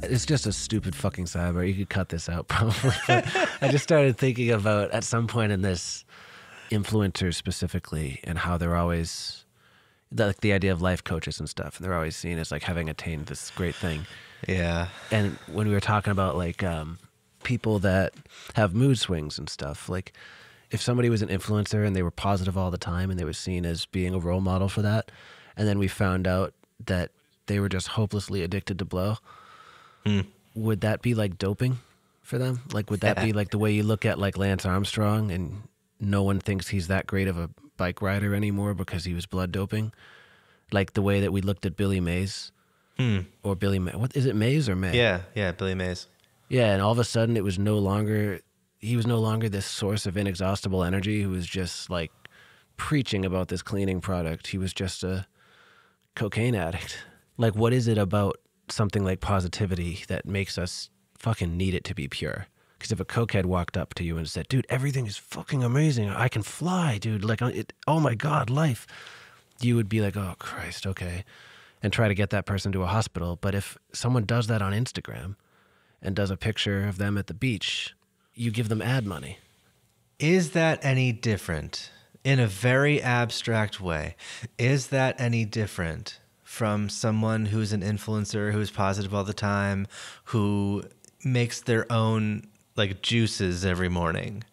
It's just a stupid fucking sidebar. You could cut this out probably. But I just started thinking about at some point in this, influencers specifically, and how they're always like the idea of life coaches and stuff, and they're always seen as like having attained this great thing. Yeah. And when we were talking about like people that have mood swings and stuff, like if somebody was an influencer and they were positive all the time and they were seen as being a role model for that, and then we found out that they were just hopelessly addicted to blow, would that be like doping for them? Like, would that be like the way you look at like Lance Armstrong and no one thinks he's that great of a bike rider anymore because he was blood doping? Like the way that we looked at Billy Mays or Billy May. What is it, Mays or May? Yeah, Billy Mays. Yeah, and all of a sudden he was no longer this source of inexhaustible energy who was just like preaching about this cleaning product. He was just a cocaine addict. Like, what is it about something like positivity that makes us fucking need it to be pure? Because if a cokehead walked up to you and said, dude, everything is fucking amazing. I can fly, dude. Like, oh my God, life. You would be like, oh Christ, okay. And try to get that person to a hospital. But if someone does that on Instagram and does a picture of them at the beach, you give them ad money. Is that any different in a very abstract way? Is that any different from someone who's an influencer, who's positive all the time, who makes their own like juices every morning?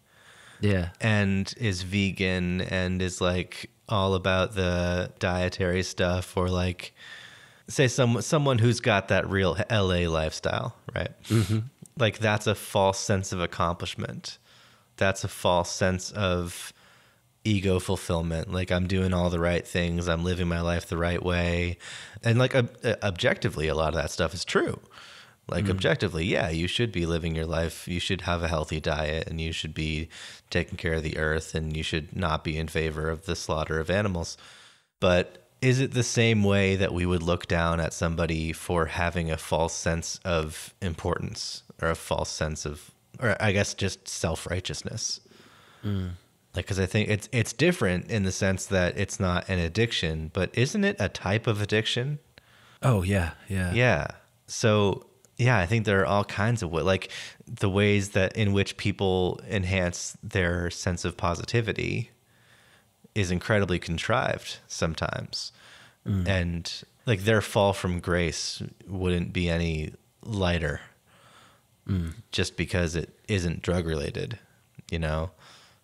Yeah. And is vegan and is like all about the dietary stuff, or like say someone who's got that real LA lifestyle, right? Mm-hmm. Like that's a false sense of accomplishment. That's a false sense of ego fulfillment. Like I'm doing all the right things. I'm living my life the right way. And like objectively, a lot of that stuff is true. Like objectively, yeah, you should be living your life. You should have a healthy diet and you should be taking care of the earth and you should not be in favor of the slaughter of animals. But is it the same way that we would look down at somebody for having a false sense of importance or a false sense of, or I guess just self-righteousness? Like, because I think it's different in the sense that it's not an addiction, but isn't it a type of addiction? Oh, yeah. Yeah. So, yeah, I think there are all kinds of like the ways that in which people enhance their sense of positivity is incredibly contrived sometimes. And like their fall from grace wouldn't be any lighter just because it isn't drug related, you know?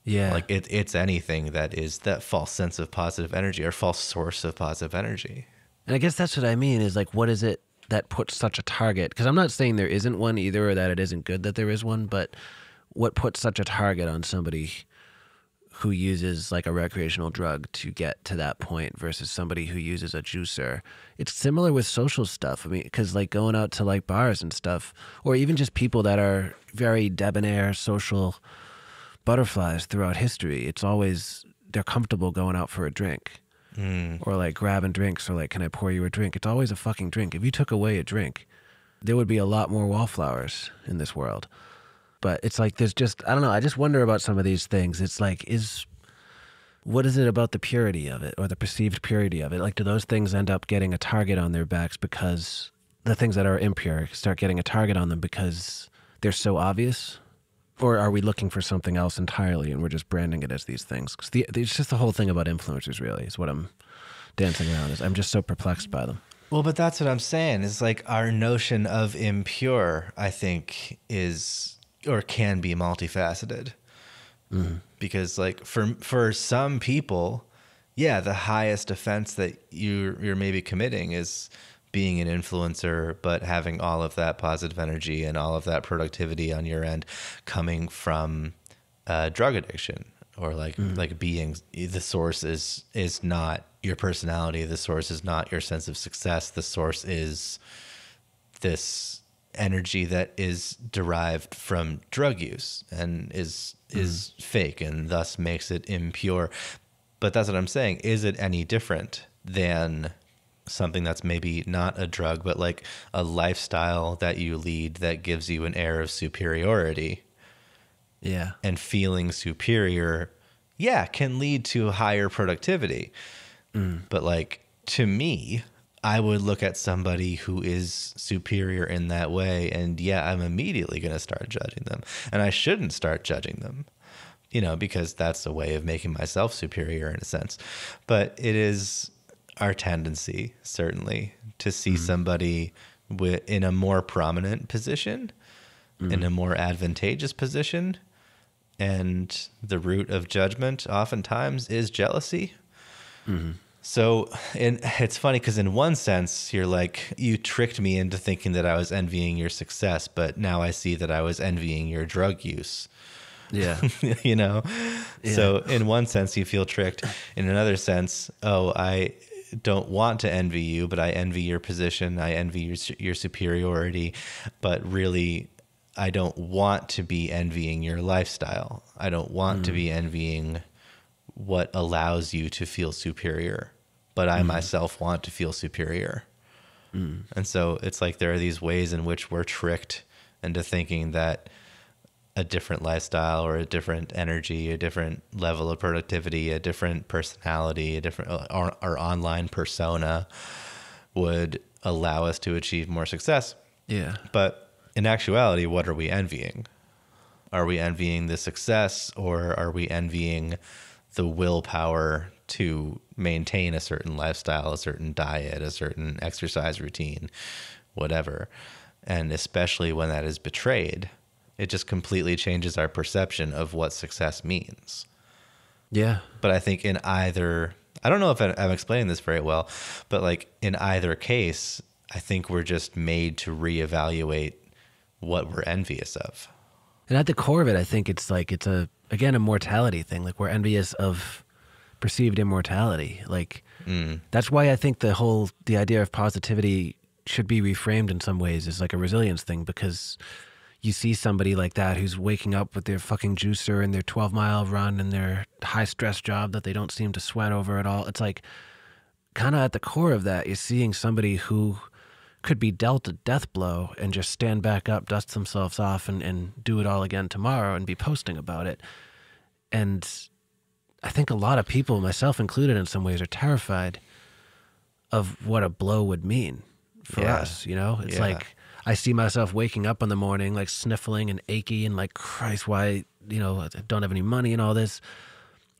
Yeah. Like it's anything that is that false sense of positive energy or false source of positive energy. And I guess that's what I mean is like, what is it that puts such a target? Because I'm not saying there isn't one either, or that it isn't good that there is one, but what puts such a target on somebody who uses like a recreational drug to get to that point versus somebody who uses a juicer? It's similar with social stuff. I mean, because like going out to like bars and stuff, or even just people that are very debonair social butterflies throughout history, it's always they're comfortable going out for a drink or like grabbing drinks or like, can I pour you a drink? It's always a fucking drink. If you took away a drink, there would be a lot more wallflowers in this world. But it's like there's just, I don't know, I just wonder about some of these things. It's like, what is it about the purity of it or the perceived purity of it? Like, do those things end up getting a target on their backs because the things that are impure start getting a target on them because they're so obvious? Or are we looking for something else entirely and we're just branding it as these things? Because it's just the whole thing about influencers really is what I'm dancing around. I'm just so perplexed by them. Well, but that's what I'm saying is like our notion of impure, I think, is or can be multifaceted. Because like for some people, yeah, the highest offense that you're maybe committing is being an influencer, but having all of that positive energy and all of that productivity on your end coming from drug addiction, or like being the source is not your personality. The source is not your sense of success. The source is this energy that is derived from drug use and is fake and thus makes it impure. But that's what I'm saying. Is it any different than something that's maybe not a drug, but like a lifestyle that you lead that gives you an air of superiority? Yeah. And feeling superior, yeah, can lead to higher productivity. But like, to me, I would look at somebody who is superior in that way, and I'm immediately going to start judging them. And I shouldn't start judging them, because that's a way of making myself superior in a sense. But it is our tendency, certainly, to see somebody in a more prominent position, in a more advantageous position. And the root of judgment oftentimes is jealousy. So it's funny because in one sense, you're like, you tricked me into thinking that I was envying your success, but now I see that I was envying your drug use. Yeah. Yeah. So in one sense, you feel tricked. In another sense, I don't want to envy you, but I envy your position. I envy your superiority, but really I don't want to be envying your lifestyle. I don't want to be envying what allows you to feel superior, but I myself want to feel superior. And so it's like there are these ways in which we're tricked into thinking that a different lifestyle or a different energy, a different level of productivity, a different personality, a different our online persona would allow us to achieve more success. Yeah. But in actuality, what are we envying? Are we envying the success, or are we envying the willpower to maintain a certain lifestyle, a certain diet, a certain exercise routine, whatever? And especially when that is betrayed, it just completely changes our perception of what success means. Yeah. But I think in either, I don't know if I'm explaining this very well, but like in either case, I think we're just made to reevaluate what we're envious of. And at the core of it, I think it's again, a mortality thing. Like, we're envious of perceived immortality. Like, that's why I think the idea of positivity should be reframed in some ways as like a resilience thing, because you see somebody like that who's waking up with their fucking juicer and their 12-mile run and their high-stress job that they don't seem to sweat over at all. It's like, kind of at the core of that, you're seeing somebody who could be dealt a death blow and just stand back up, dust themselves off, and do it all again tomorrow and be posting about it. And I think a lot of people, myself included in some ways, are terrified of what a blow would mean for us, It's like, I see myself waking up in the morning, like sniffling and achy and like, Christ, why, I don't have any money and all this.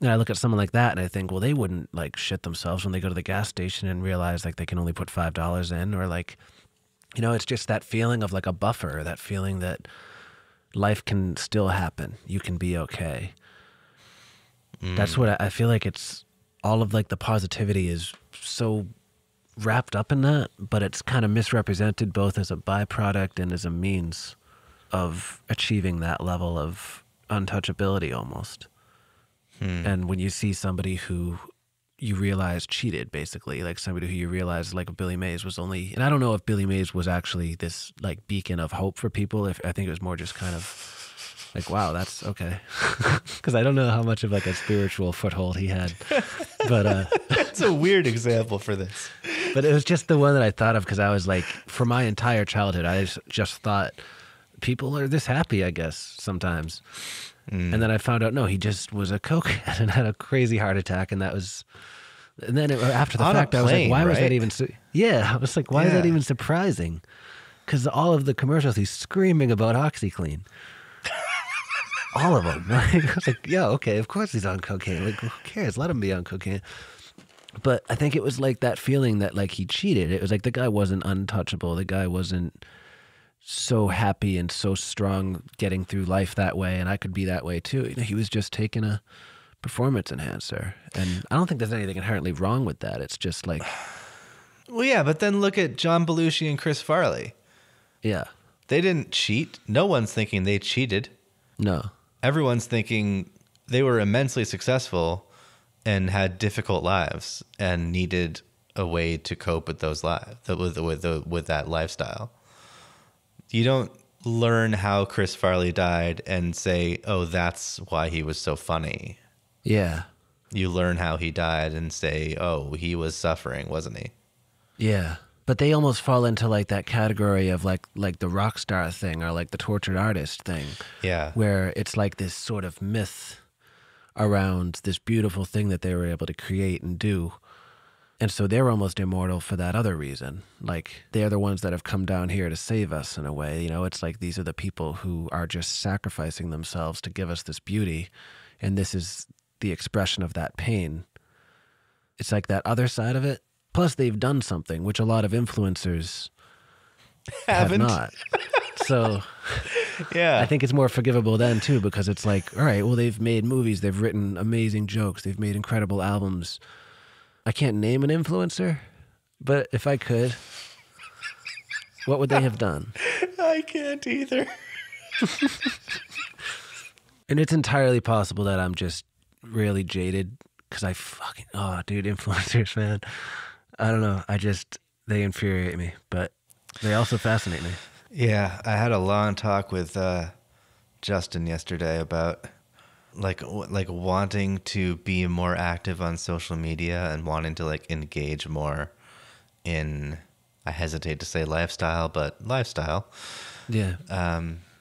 And I look at someone like that and I think, well, they wouldn't like shit themselves when they go to the gas station and realize like they can only put $5 in, or like, it's just that feeling of like a buffer, that feeling that life can still happen. You can be okay. That's what I feel like. It's all of like the positivity is so wrapped up in that, but it's kind of misrepresented both as a byproduct and as a means of achieving that level of untouchability almost. And when you see somebody who you realize cheated, basically, like somebody who you realize, like Billy Mays was only, and I don't know if Billy Mays was actually this like beacon of hope for people. If I think it was more just kind of like, wow, that's okay. Because I don't know how much of like a spiritual foothold he had, but it's a weird example for this. But it was just the one that I thought of because I was like, for my entire childhood, I just thought people are this happy, I guess, sometimes. And then I found out, no, he just was a cokehead and had a crazy heart attack. And that was, and then after the fact, I was like, why was that even, I was like, why is that even surprising? Because all of the commercials, he's screaming about OxyClean. All of them. Like, I was like, yeah, okay, of course he's on cocaine. Like, who cares? Let him be on cocaine. But I think it was like that feeling that like he cheated. It was like the guy wasn't untouchable. The guy wasn't so happy and so strong getting through life that way, and I could be that way too. He was just taking a performance enhancer, and I don't think there's anything inherently wrong with that. It's just like, well, yeah, but then look at John Belushi and Chris Farley. Yeah, they didn't cheat. No one's thinking they cheated. No, everyone's thinking they were immensely successful and had difficult lives and needed a way to cope with those lives, with that lifestyle. You don't learn how Chris Farley died and say, oh, that's why he was so funny. Yeah. You learn how he died and say, oh, he was suffering, wasn't he? Yeah. But they almost fall into like that category of like the rock star thing or like the tortured artist thing. Yeah. Where it's like this sort of myth around this beautiful thing that they were able to create and do. And so they're almost immortal for that other reason. Like, they're the ones that have come down here to save us in a way. You know, it's like these are the people who are just sacrificing themselves to give us this beauty. And this is the expression of that pain. It's like that other side of it. Plus, they've done something, which a lot of influencers have not. So Yeah. I think it's more forgivable then, too, because it's like, all right, well, they've made movies. They've written amazing jokes. They've made incredible albums. I can't name an influencer, but if I could, what would they have done? I can't either. And it's entirely possible that I'm just really jaded because oh, dude, influencers, man. I don't know. They infuriate me, but they also fascinate me. Yeah, I had a long talk with Justin yesterday about like wanting to be more active on social media and wanting to like engage more in, I hesitate to say lifestyle, but lifestyle. Yeah.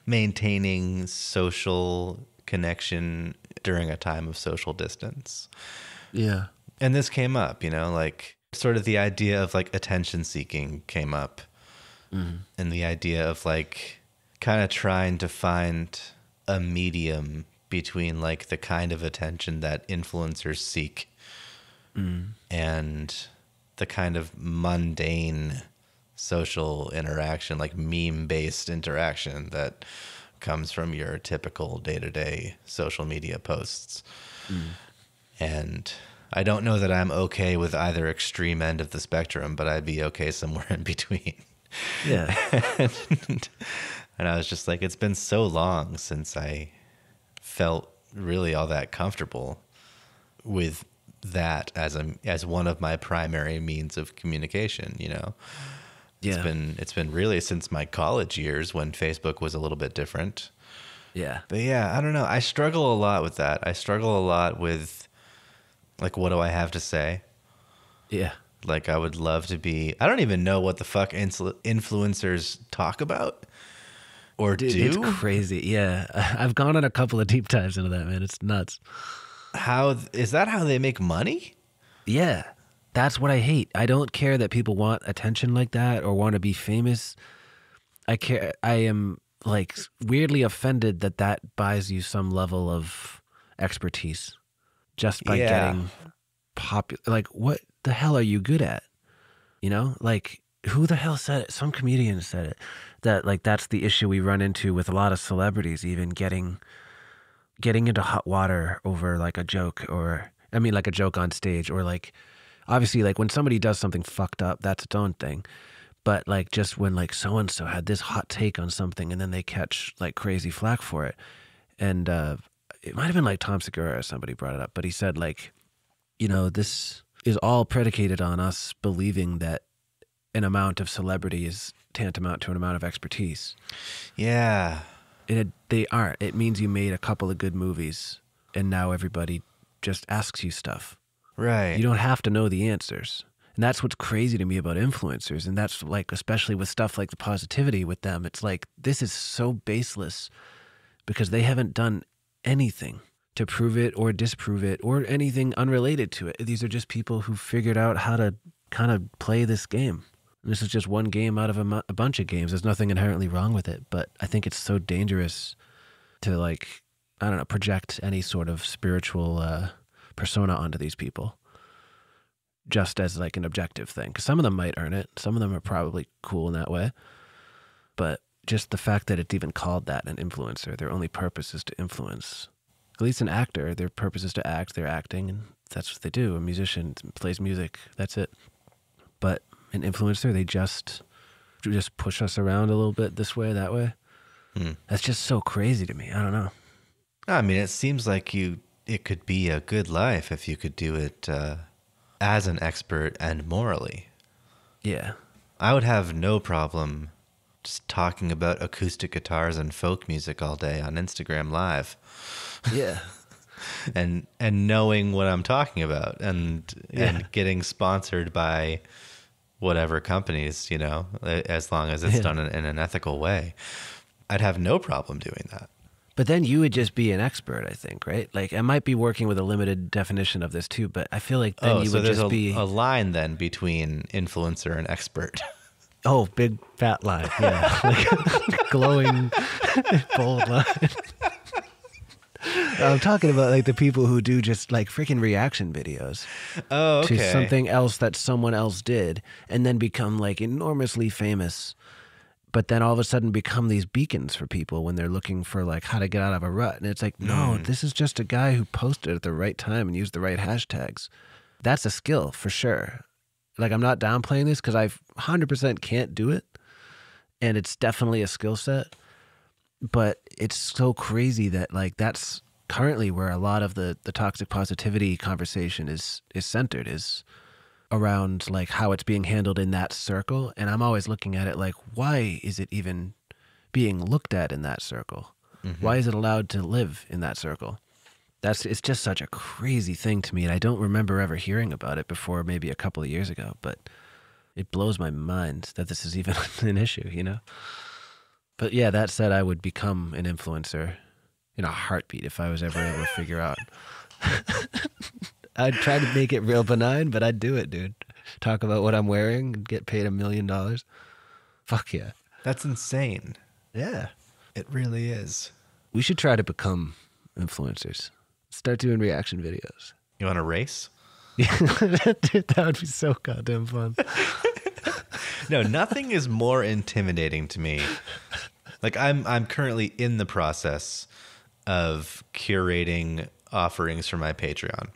Maintaining social connection during a time of social distance. Yeah. And this came up, you know, like sort of the idea of like attention seeking came up. Mm-hmm. And the idea of like kind of trying to find a medium between like the kind of attention that influencers seek and the kind of mundane social interaction, like meme-based interaction that comes from your typical day-to-day social media posts. And I don't know that I'm okay with either extreme end of the spectrum, but I'd be okay somewhere in between. Yeah. And I was just like, it's been so long since I felt really all that comfortable with that as one of my primary means of communication, you know. Yeah. It's been really since my college years when Facebook was a little bit different. Yeah. But yeah, I don't know. I struggle a lot with that. I struggle a lot with like, what do I have to say? Yeah. Like, I would love to be, I don't even know what the fuck influencers talk about or Dude, do. it's crazy. Yeah. I've gone on a couple of deep dives into that, man. It's nuts. How is that how they make money? Yeah. That's what I hate. I don't care that people want attention like that or want to be famous. I am like weirdly offended that that buys you some level of expertise just by getting popular. Like, what the hell are you good at? You know, like, who the hell said it? Some comedian said it, that like that's the issue we run into with a lot of celebrities, even getting into hot water over like a joke, or I mean like a joke on stage, or like obviously like when somebody does something fucked up, that's its own thing. But like just when like so and so had this hot take on something and then they catch like crazy flack for it. And it might have been like Tom Segura or somebody brought it up, but he said like, you know, this is all predicated on us believing that an amount of celebrity is tantamount to an amount of expertise. Yeah. They aren't. It means you made a couple of good movies and now everybody just asks you stuff. Right. You don't have to know the answers. And that's what's crazy to me about influencers. And that's like, especially with stuff like the positivity with them, it's like, this is so baseless because they haven't done anything to prove it or disprove it or anything unrelated to it. These are just people who figured out how to kind of play this game. And this is just one game out of a bunch of games. There's nothing inherently wrong with it, but I think it's so dangerous to like, I don't know, project any sort of spiritual persona onto these people just as like an objective thing. Because some of them might earn it. Some of them are probably cool in that way. But just the fact that it's even called that, an influencer, their only purpose is to influence. At least an actor, their purpose is to act, they're acting, and that's what they do. A musician plays music, that's it. But an influencer, they just push us around a little bit this way, that way. That's just so crazy to me. I don't know. I mean, it seems like it could be a good life if you could do it as an expert and morally. Yeah. I would have no problem just talking about acoustic guitars and folk music all day on Instagram Live. Yeah. and knowing what I'm talking about and getting sponsored by whatever companies, you know, as long as it's done in an ethical way. I'd have no problem doing that. But then you would just be an expert, I think, right? Like I might be working with a limited definition of this too, but I feel like then you so would there's just be a line then between influencer and expert. oh, big fat line, yeah, like glowing bold line. I'm talking about like the people who do just like freaking reaction videos to something else that someone else did, and then become like enormously famous. But then all of a sudden become these beacons for people when they're looking for like how to get out of a rut. And it's like, no, this is just a guy who posted at the right time and used the right hashtags. That's a skill for sure. Like I'm not downplaying this because I 100% can't do it. And it's definitely a skill set. But it's so crazy that like that's currently where a lot of the toxic positivity conversation is centered, is around like how it's being handled in that circle. And I'm always looking at it like, why is it even being looked at in that circle? Why is it allowed to live in that circle? It's just such a crazy thing to me. And I don't remember ever hearing about it before maybe a couple of years ago, but it blows my mind that this is even an issue, you know? But yeah, that said, I would become an influencer in a heartbeat if I was ever able to figure out. I'd try to make it real benign, but I'd do it, dude. Talk about what I'm wearing and get paid $1 million. Fuck yeah. That's insane. Yeah. It really is. We should try to become influencers. Start doing reaction videos. You want to race? Yeah, dude, that would be so goddamn fun. No, nothing is more intimidating to me. Like I'm currently in the process of curating offerings for my Patreon.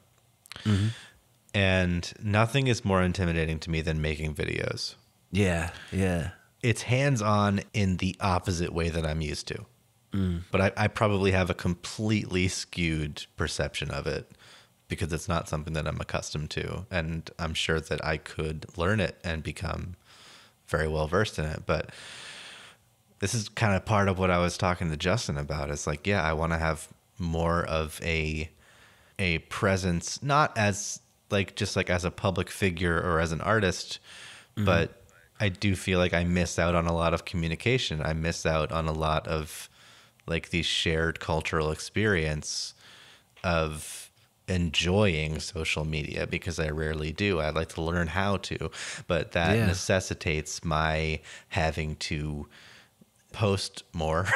And nothing is more intimidating to me than making videos. Yeah, yeah. It's hands-on in the opposite way that I'm used to. But I probably have a completely skewed perception of it because it's not something that I'm accustomed to. And I'm sure that I could learn it and become very well versed in it. But this is kind of part of what I was talking to Justin about. It's like, yeah, I want to have more of a presence, not as like just like as a public figure or as an artist, but I do feel like I miss out on a lot of communication. I miss out on a lot of like the shared cultural experience of enjoying social media because I rarely do. I'd like to learn how to, but that necessitates my having to post more.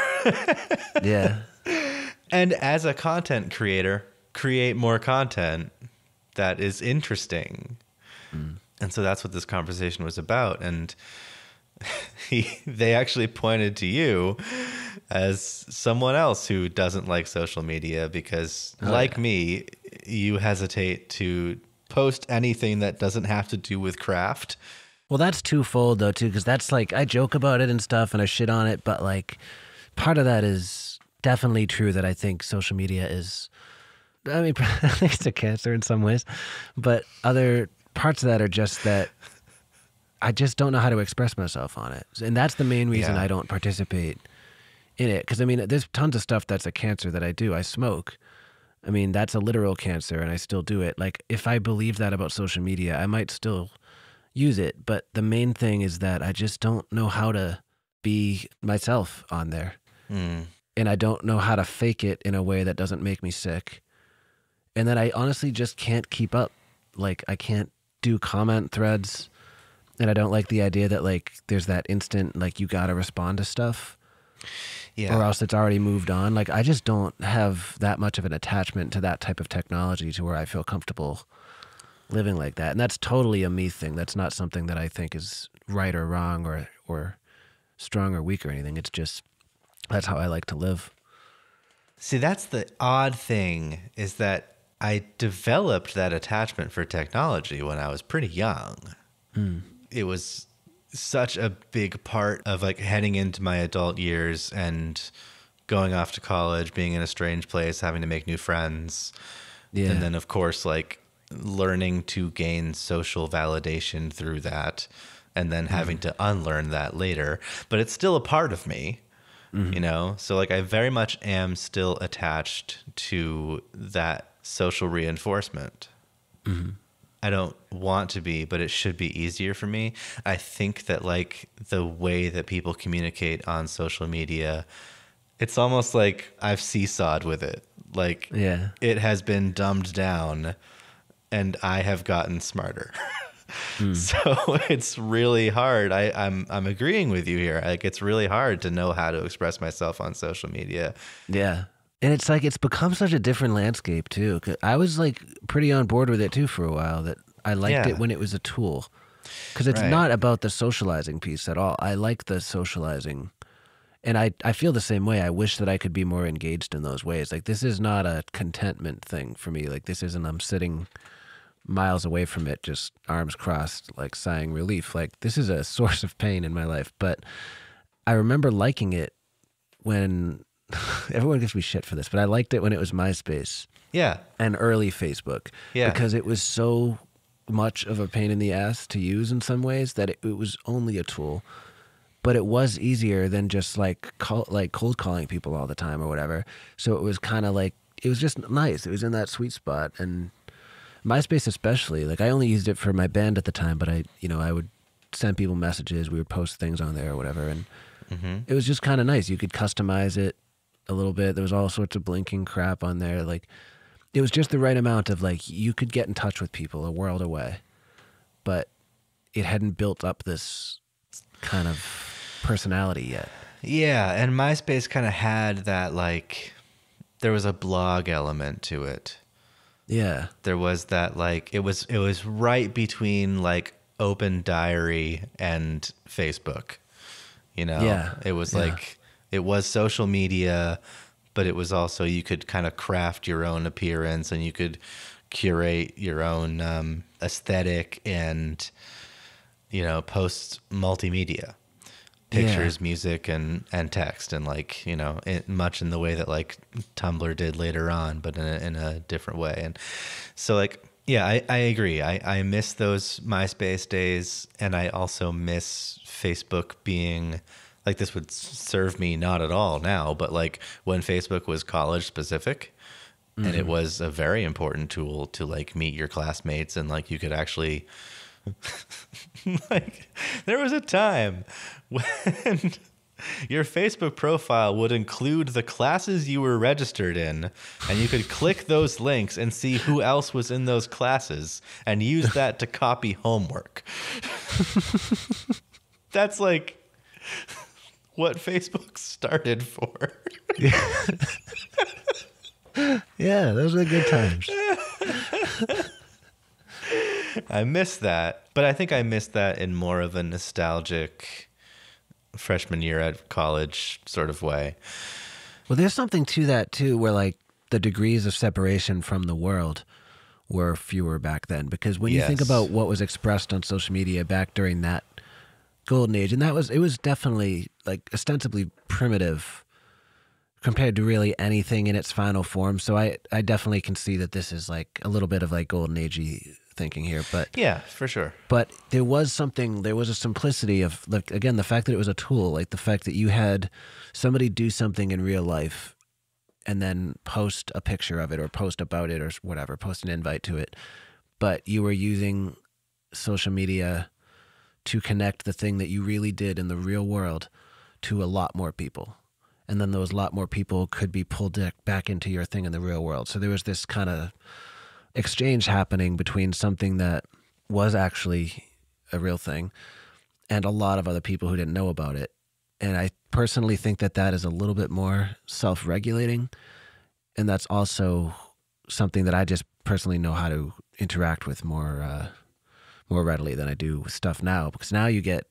Yeah. And as a content creator, create more content that is interesting. And so that's what this conversation was about. And they actually pointed to you as someone else who doesn't like social media because, me, you hesitate to post anything that doesn't have to do with craft. Well, that's twofold though, too, because that's like, I joke about it and stuff and I shit on it, but like part of that is definitely true that I think social media is, I mean, I think it's a cancer in some ways, but other parts of that are just that I just don't know how to express myself on it. And that's the main reason I don't participate in it. Because, I mean, there's tons of stuff that's a cancer that I do. I smoke. I mean, that's a literal cancer and I still do it. Like, if I believe that about social media, I might still use it. But the main thing is that I just don't know how to be myself on there. And I don't know how to fake it in a way that doesn't make me sick. And then I honestly just can't keep up. Like, I can't do comment threads. And I don't like the idea that, like, there's that instant, like, you got to respond to stuff. Yeah. Or else it's already moved on. Like, I just don't have that much of an attachment to that type of technology to where I feel comfortable living like that. And that's totally a me thing. That's not something that I think is right or wrong or strong or weak or anything. It's just, that's how I like to live. See, that's the odd thing is that I developed that attachment for technology when I was pretty young. It was such a big part of like heading into my adult years and going off to college, being in a strange place, having to make new friends. Yeah. And then of course, like learning to gain social validation through that and then having to unlearn that later, but it's still a part of me, you know? So like I very much am still attached to that social reinforcement. I don't want to be, but it should be easier for me. I think that like the way that people communicate on social media It's almost like I've seesawed with it. Like Yeah. it has been dumbed down and I have gotten smarter. So it's really hard. I'm agreeing with you here. Like it's really hard to know how to express myself on social media. Yeah. And it's like it's become such a different landscape too. 'Cause I was like pretty on board with it too for a while, that I liked Yeah. it when it was a tool. Because it's Right. not about the socializing piece at all. I like the socializing. And I feel the same way. I wish that I could be more engaged in those ways. Like this is not a contentment thing for me. Like this isn't I'm sitting miles away from it, just arms crossed, like sighing relief. Like this is a source of pain in my life. But I remember liking it when everyone gives me shit for this, but I liked it when it was MySpace Yeah. and early Facebook. Yeah. Because it was so much of a pain in the ass to use in some ways that it was only a tool. But it was easier than just like cold calling people all the time or whatever. So it was kind of like, it was just nice. It was in that sweet spot. And MySpace especially, like I only used it for my band at the time, but I would send people messages. We would post things on there or whatever. And it was just kind of nice. You could customize it a little bit. There was all sorts of blinking crap on there. Like it was just the right amount of like, you could get in touch with people a world away, but it hadn't built up this kind of personality yet. Yeah, and MySpace kind of had that, like, there was a blog element to it. Yeah. There was that, like, it was right between like Open Diary and Facebook. You know, Yeah. It was Yeah. like it was social media, but it was also, you could kind of craft your own appearance and you could curate your own aesthetic and, you know, post multimedia. Pictures, music, and text, and like, you know, much in the way that like Tumblr did later on, but in a different way. And so like, yeah, I agree. I miss those MySpace days, and I also miss Facebook being like, this would serve me not at all now, but like when Facebook was college specific, and it was a very important tool to like meet your classmates, and like you could actually like there was a time when your Facebook profile would include the classes you were registered in, and you could click those links and see who else was in those classes and use that to copy homework. That's like what Facebook started for. Yeah, those were good times. I miss that, but I think I missed that in more of a nostalgic freshman year at college sort of way. Well, there's something to that too, where like the degrees of separation from the world were fewer back then. Because when you think Yes. about what was expressed on social media back during that golden age, and it was definitely like ostensibly primitive compared to really anything in its final form. So I definitely can see that this is like a little bit of like golden agey thinking here, but Yeah, for sure. But there was a simplicity of, like, again, the fact that it was a tool, like the fact that you had somebody do something in real life and then post a picture of it or post about it or whatever, post an invite to it. But you were using social media to connect the thing that you really did in the real world to a lot more people. And then those lot more people could be pulled back into your thing in the real world. So there was this kind of exchange happening between something that was actually a real thing and a lot of other people who didn't know about it. And I personally think that that is a little bit more self-regulating. And that's also something that I just personally know how to interact with more readily than I do with stuff now. Because now you get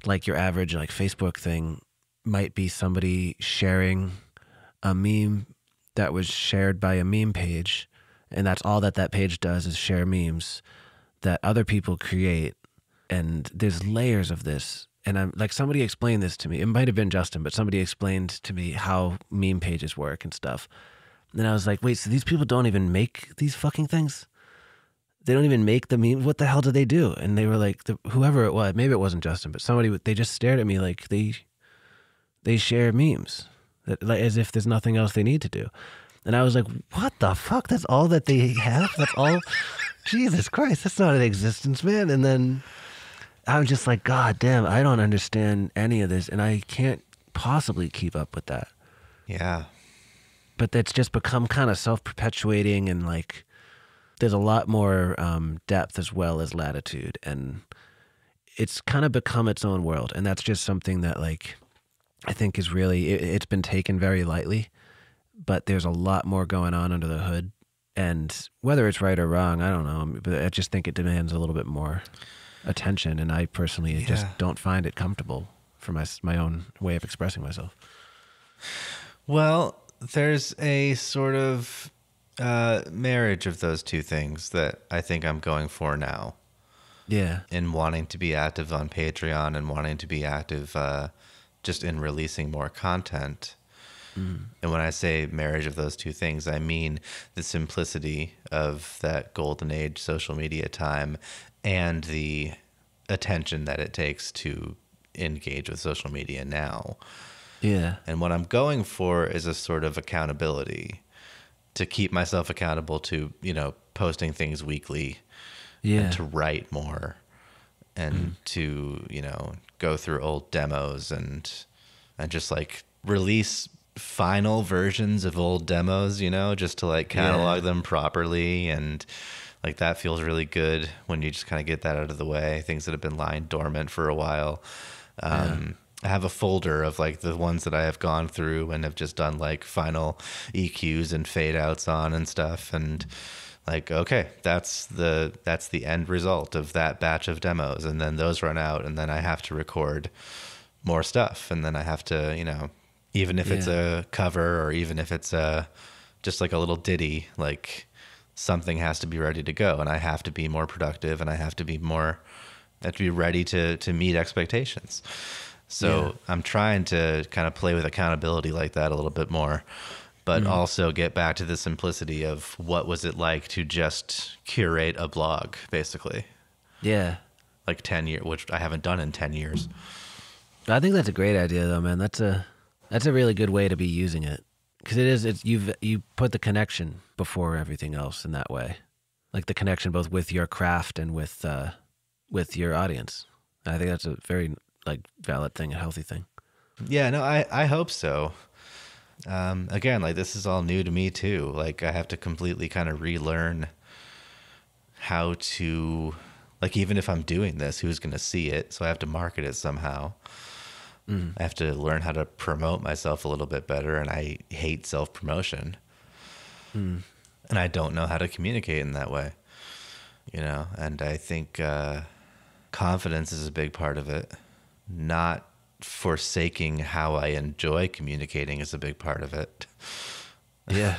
like your average like Facebook thing might be somebody sharing a meme that was shared by a meme page. And that's all that page does is share memes that other people create. And there's layers of this. And I'm like, somebody explained this to me. It might have been Justin, but somebody explained to me how meme pages work and stuff. And I was like, wait, so these people don't even make these fucking things? They don't even make the memes? What the hell do they do? And they were like, whoever it was, maybe it wasn't Justin, but somebody, they just stared at me like they share memes, like, as if there's nothing else they need to do. And I was like, what the fuck? That's all that they have? That's all? Jesus Christ, that's not an existence, man. And then I'm just like, God damn, I don't understand any of this. And I can't possibly keep up with that. Yeah. But it's just become kind of self-perpetuating, and like there's a lot more depth as well as latitude, and it's kind of become its own world. And that's just something that like I think is really, it's been taken very lightly, but there's a lot more going on under the hood. And whether it's right or wrong, I don't know, but I just think it demands a little bit more attention. And I personally just don't find it comfortable for my own way of expressing myself. Well, there's a sort of marriage of those two things that I think I'm going for now. Yeah. In wanting to be active on Patreon and wanting to be active just in releasing more content. And when I say marriage of those two things, I mean the simplicity of that golden age social media time and the attention that it takes to engage with social media now. Yeah. And what I'm going for is a sort of accountability to keep myself accountable to, you know, posting things weekly and to write more and to, you know, go through old demos and just like release final versions of old demos, you know, just to like catalog them properly. And like that feels really good when you just kind of get that out of the way, things that have been lying dormant for a while. I have a folder of like the ones that I have gone through and have just done like final EQs and fade outs on and stuff. And like, okay, that's the end result of that batch of demos. And then those run out, and then I have to record more stuff. And then I have to, you know, even if it's a cover or even if it's just like a little ditty, like something has to be ready to go, and I have to be more productive, and I have to be ready to meet expectations. So I'm trying to kind of play with accountability like that a little bit more, but also get back to the simplicity of what was it like to just curate a blog, basically. Yeah. Like 10 years, which I haven't done in 10 years. I think that's a great idea though, man. That's a really good way to be using it. Because you put the connection before everything else in that way. Like the connection both with your craft and with your audience. I think that's a very like valid thing, a healthy thing. Yeah, no, I hope so. Again, like this is all new to me too. Like I have to completely kind of relearn how to, like even if I'm doing this, who's going to see it? So I have to market it somehow. I have to learn how to promote myself a little bit better, and I hate self-promotion. And I don't know how to communicate in that way, you know? And I think confidence is a big part of it. Not forsaking how I enjoy communicating is a big part of it. Yeah.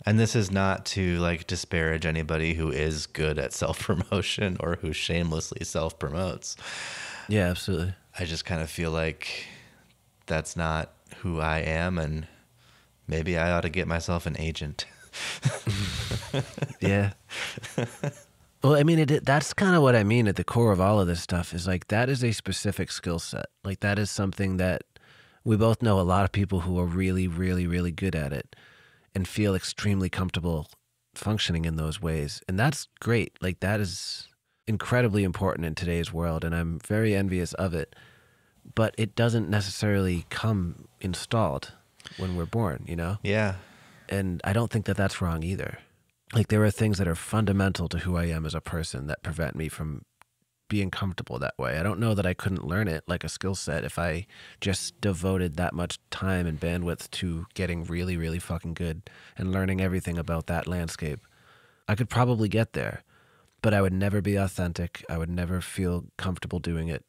And this is not to like disparage anybody who is good at self-promotion or who shamelessly self-promotes. Yeah, absolutely. I just kind of feel like that's not who I am, and maybe I ought to get myself an agent. Yeah. Well, I mean, that's kind of what I mean at the core of all of this stuff is like that is a specific skill set. Like that is something that we both know a lot of people who are really, really, really good at it and feel extremely comfortable functioning in those ways. And that's great. Like that is incredibly important in today's world, and I'm very envious of it. But it doesn't necessarily come installed when we're born, you know? Yeah. And I don't think that that's wrong either. Like there are things that are fundamental to who I am as a person that prevent me from being comfortable that way. I don't know that I couldn't learn it like a skill set if I just devoted that much time and bandwidth to getting really, really fucking good and learning everything about that landscape. I could probably get there, but I would never be authentic. I would never feel comfortable doing it.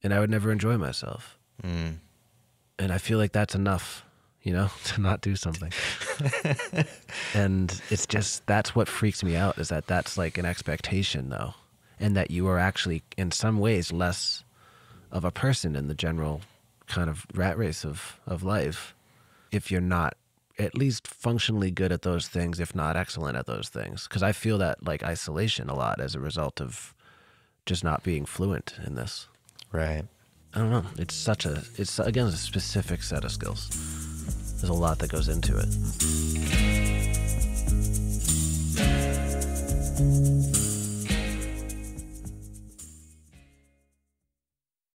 And I would never enjoy myself. And I feel like that's enough, you know, to not do something. And it's just, that's what freaks me out, is that that's like an expectation though. And that you are actually in some ways less of a person in the general kind of rat race of life if you're not at least functionally good at those things, if not excellent at those things. Because I feel that like isolation a lot as a result of just not being fluent in this. Right. I don't know. It's again, a specific set of skills. There's a lot that goes into it.